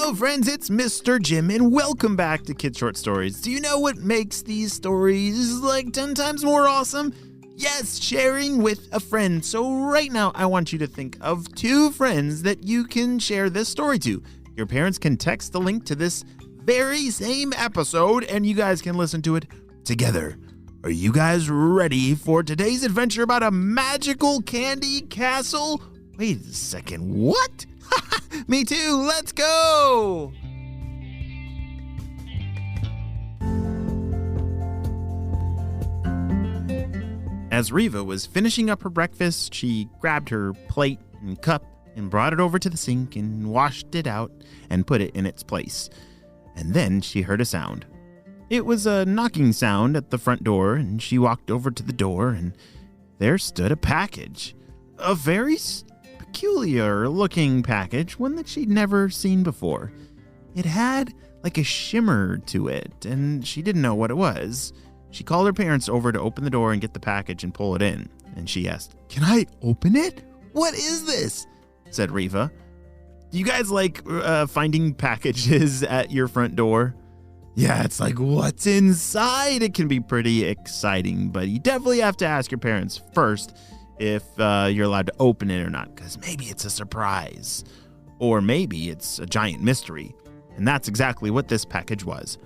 Hello friends, it's Mr. Jim and welcome back to Kid Short Stories. Do you know what makes these stories like 10 times more awesome? Yes, sharing with a friend. So right now I want you to think of 2 friends that you can share this story to. Your parents can text the link to this very same episode and you guys can listen to it together. Are you guys ready for today's adventure about a magical candy castle? Wait a second, what? Me too, let's go! As Riva was finishing up her breakfast, she grabbed her plate and cup and brought it over to the sink and washed it out and put it in its place. And then she heard a sound. It was a knocking sound at the front door, and she walked over to the door, and there stood a package. A very peculiar-looking package, one that she'd never seen before. It had like a shimmer to it, and she didn't know what it was. She called her parents over to open the door and get the package and pull it in, and she asked, "Can I open it? What is this?" said Riva. Do you guys like finding packages at your front door? Yeah, it's like, what's inside? It can be pretty exciting, but you definitely have to ask your parents first if you're allowed to open it or not, because maybe it's a surprise, or maybe it's a giant mystery, and that's exactly what this package was.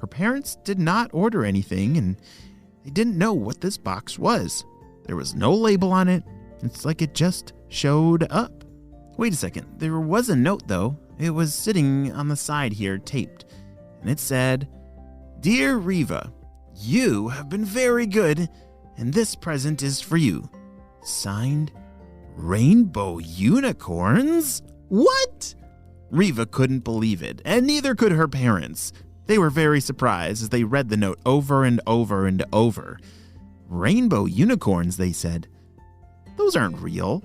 Her parents did not order anything, and they didn't know what this box was. There was no label on it. It's like it just showed up. Wait a second, there was a note though. It was sitting on the side here, taped, and it said, "Dear Riva, you have been very good, and this present is for you. Signed, Rainbow Unicorns?" What? Riva couldn't believe it, and neither could her parents. They were very surprised as they read the note over and over and over. Rainbow unicorns, they said. Those aren't real.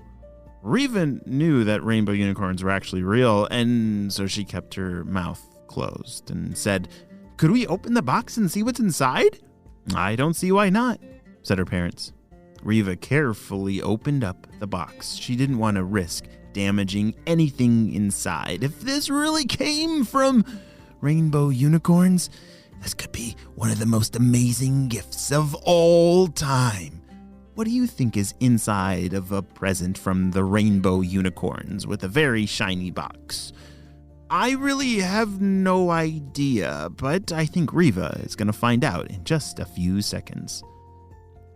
Riva knew that rainbow unicorns were actually real, and so she kept her mouth closed and said, "Could we open the box and see what's inside?" "I don't see why not," said her parents. Riva carefully opened up the box. She didn't want to risk damaging anything inside. If this really came from rainbow unicorns, this could be one of the most amazing gifts of all time. What do you think is inside of a present from the rainbow unicorns with a very shiny box? I really have no idea, but I think Riva is going to find out in just a few seconds.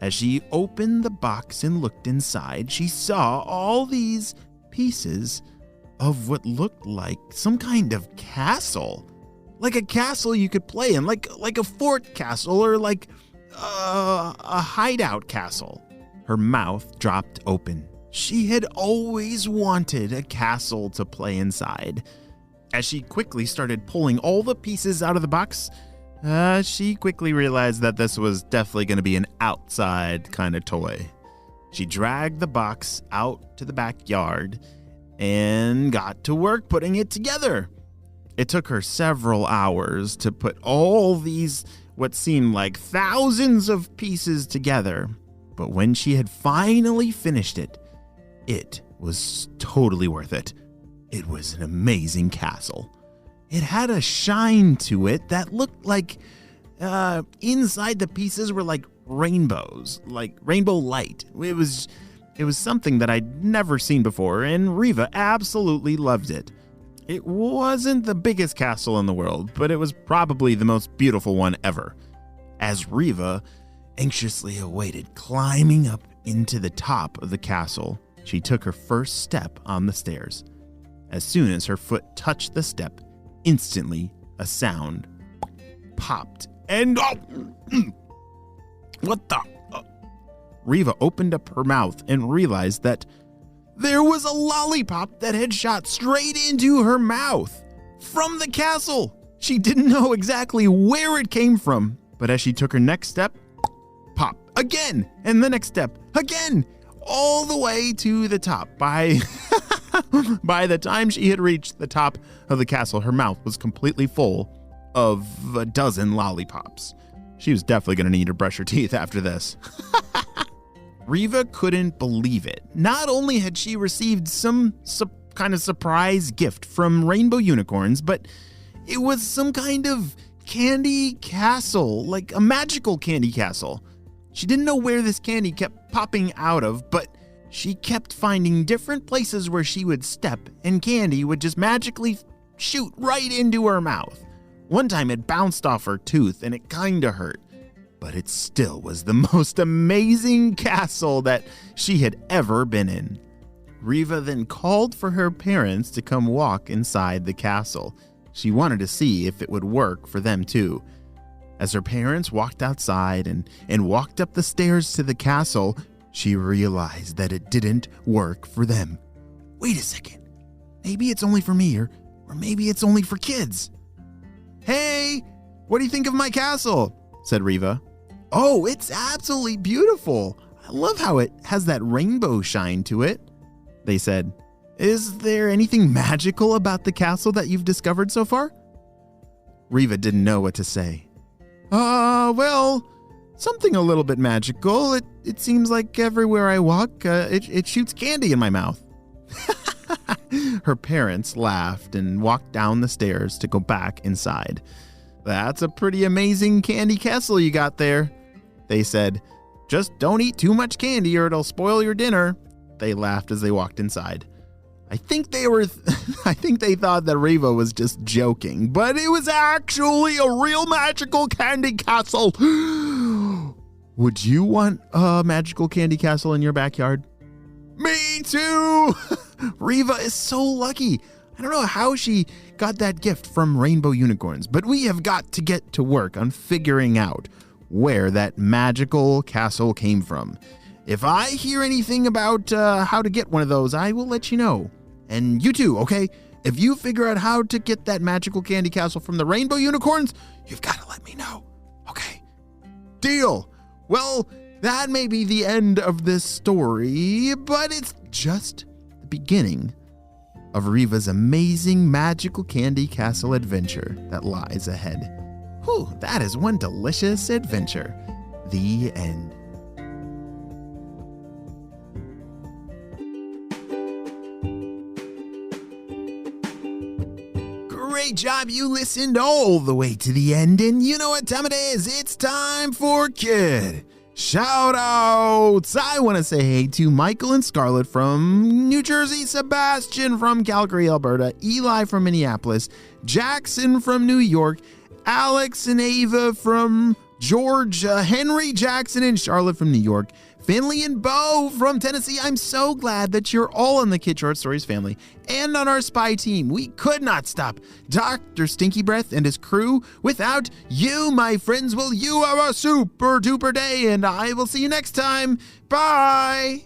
As she opened the box and looked inside, she saw all these pieces of what looked like some kind of castle. Like a castle you could play in, like a fort castle or like a hideout castle. Her mouth dropped open. She had always wanted a castle to play inside. As she quickly started pulling all the pieces out of the box, she quickly realized that this was definitely going to be an outside kind of toy. She dragged the box out to the backyard and got to work putting it together. It took her several hours to put all these, what seemed like thousands of pieces together. But when she had finally finished it, it was totally worth it. It was an amazing castle. It had a shine to it that looked like inside the pieces were like rainbows, like rainbow light. It was something that I'd never seen before, and Riva absolutely loved it. It wasn't the biggest castle in the world, but it was probably the most beautiful one ever. As Riva anxiously awaited climbing up into the top of the castle, she took her first step on the stairs. As soon as her foot touched the step, instantly a sound popped and what the? Riva opened up her mouth and realized that there was a lollipop that had shot straight into her mouth from the castle. She didn't know exactly where it came from, but as she took her next step, pop again, and the next step again, all the way to the top. By the time she had reached the top of the castle, her mouth was completely full of a dozen lollipops. She was definitely going to need to brush her teeth after this. Riva couldn't believe it. Not only had she received some surprise kind of surprise gift from rainbow unicorns, but it was some kind of candy castle, like a magical candy castle. She didn't know where this candy kept popping out of, but she kept finding different places where she would step and candy would just magically shoot right into her mouth. One time it bounced off her tooth and it kinda hurt, but it still was the most amazing castle that she had ever been in. Riva then called for her parents to come walk inside the castle. She wanted to see if it would work for them too. As her parents walked outside and walked up the stairs to the castle, she realized that it didn't work for them. Wait a second. Maybe it's only for me, or maybe it's only for kids. Hey, what do you think of my castle? Said Riva. Oh, it's absolutely beautiful. I love how it has that rainbow shine to it, they said. Is there anything magical about the castle that you've discovered so far? Riva didn't know what to say. Well, something a little bit magical. It seems like everywhere I walk, it shoots candy in my mouth. Her parents laughed and walked down the stairs to go back inside. That's a pretty amazing candy castle you got there, they said. Just don't eat too much candy or it'll spoil your dinner. They laughed as they walked inside. I think they thought that Riva was just joking, but it was actually a real magical candy castle. Would you want a magical candy castle in your backyard? Me too! Riva is so lucky. I don't know how she got that gift from rainbow unicorns, but we have got to get to work on figuring out where that magical castle came from. If I hear anything about how to get one of those, I will let you know. And you too, okay? If you figure out how to get that magical candy castle from the rainbow unicorns, you've got to let me know, okay? Deal. Well, that may be the end of this story, but it's just the beginning of Riva's amazing magical candy castle adventure that lies ahead. Whew, that is one delicious adventure. The end. Great job, you listened all the way to the end, and you know what time it is. It's time for Kid Shout Outs. I want to say hey to Michael and Scarlett from New Jersey, Sebastian from Calgary, Alberta, Eli from Minneapolis, Jackson from New York, Alex and Ava from Georgia, Henry, Jackson, and Charlotte from New York, Finley and Bo from Tennessee. I'm so glad that you're all in the Kid Short Stories family and on our spy team. We could not stop Dr. Stinky Breath and his crew without you, my friends. Well, you have a super duper day, and I will see you next time. Bye.